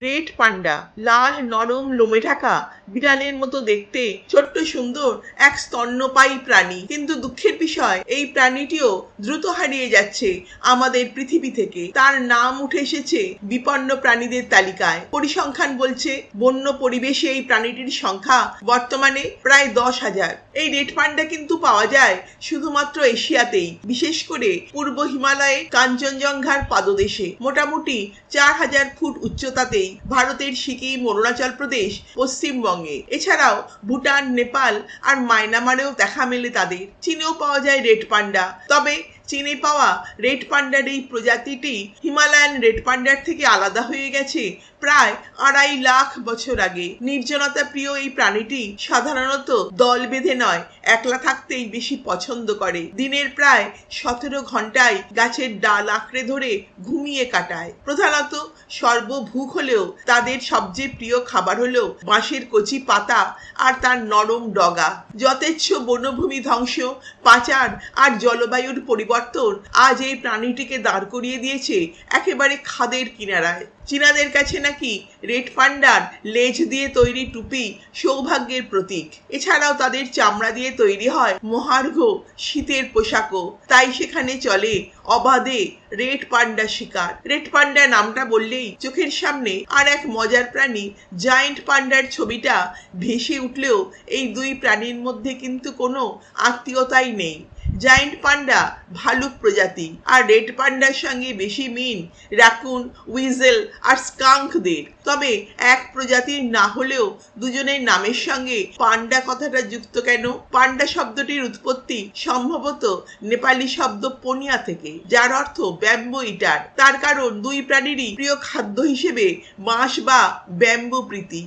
Red panda লাল নরম লোমে ঢাকা বিড়ালের মতো দেখতে ছোট্ট সুন্দর এক স্তন্যপায়ী প্রাণী, কিন্তু দুঃখের বিষয় এই প্রাণীটিও দ্রুত হারিয়ে যাচ্ছে আমাদের পৃথিবী থেকে। তার নাম উঠে এসেছে বিপন্ন প্রাণীদের তালিকায়। পরিসংখ্যান বলছে বন্য পরিবেশে এই প্রাণীটির সংখ্যা বর্তমানে প্রায় 10,000। এই রেড পান্ডা কিন্তু পাওয়া যায় শুধুমাত্র এশিয়াতেই, বিশেষ করে পূর্ব হিমালয়ে কাঞ্চনজঙ্ঘার পাদদেশে। মোটামুটি 4,000 ফুট উচ্চতাতেই ভারতের সিকিম, অরুণাচল প্রদেশ, পশ্চিমবঙ্গে, এছাড়াও ভুটান, নেপাল আর মায়ানমারেও দেখা মেলে তাদের। চীনেও পাওয়া যায় রেড পান্ডা। তবে চীনে পাওয়া রেড পান্ডার এই প্রজাতিটি হিমালয়ান রেড পান্ডার থেকে আলাদা হয়ে গেছে প্রায় 2.5 লাখ বছর আগে। নির্জনতা প্রিয় এই প্রাণীটি সাধারণত দল বেঁধে নয়, একলা থাকতেই বেশি পছন্দ করে। দিনের প্রায় 17 ঘন্টায় গাছের ডাল আঁকড়ে ধরে ঘুমিয়ে কাটায়। প্রধানত সর্বভুক হলেও তাদের সবচেয়ে প্রিয় খাবার হলো বাঁশের কচি পাতা আর তার নরম ডগা। যথেচ্ছ বনভূমি ধ্বংস, পাচার আর জলবায়ুর পরিবর্তন আজ এই প্রাণীটিকে দাঁড় করিয়ে দিয়েছে একেবারে খাদের কিনারায়। চীনাদের কাছে নাকি রেড পান্ডার লেজ দিয়ে তৈরি টুপি সৌভাগ্যের প্রতীক। এছাড়াও তাদের চামড়া দিয়ে তৈরি হয় মহার্ঘ শীতের পোশাকও। তাই সেখানে চলে অবাধে রেড পান্ডা শিকার। রেড পান্ডা নামটা বললেই চোখের সামনে আর এক মজার প্রাণী জায়ান্ট পান্ডার ছবিটা ভেসে উঠলেও এই দুই প্রাণীর মধ্যে কিন্তু কোনো আত্মীয়তাই নেই। জায়ান্ট পান্ডা ভালুক প্রজাতি, আর রেড পান্ডার সঙ্গে বেশি মিল রাকুন, উইজেল আর স্কাঙ্কদের। তবে এক প্রজাতির না হলেও দুজনের নামের সঙ্গে পান্ডা কথাটা যুক্ত কেন? পান্ডা শব্দটির উৎপত্তি সম্ভবত নেপালি শব্দ পনিয়া থেকে, যার অর্থ ব্যাম্বু ইটার। তার কারণ দুই প্রাণীরই প্রিয় খাদ্য হিসেবে বাঁশ বা ব্যাম্বু প্রীতি।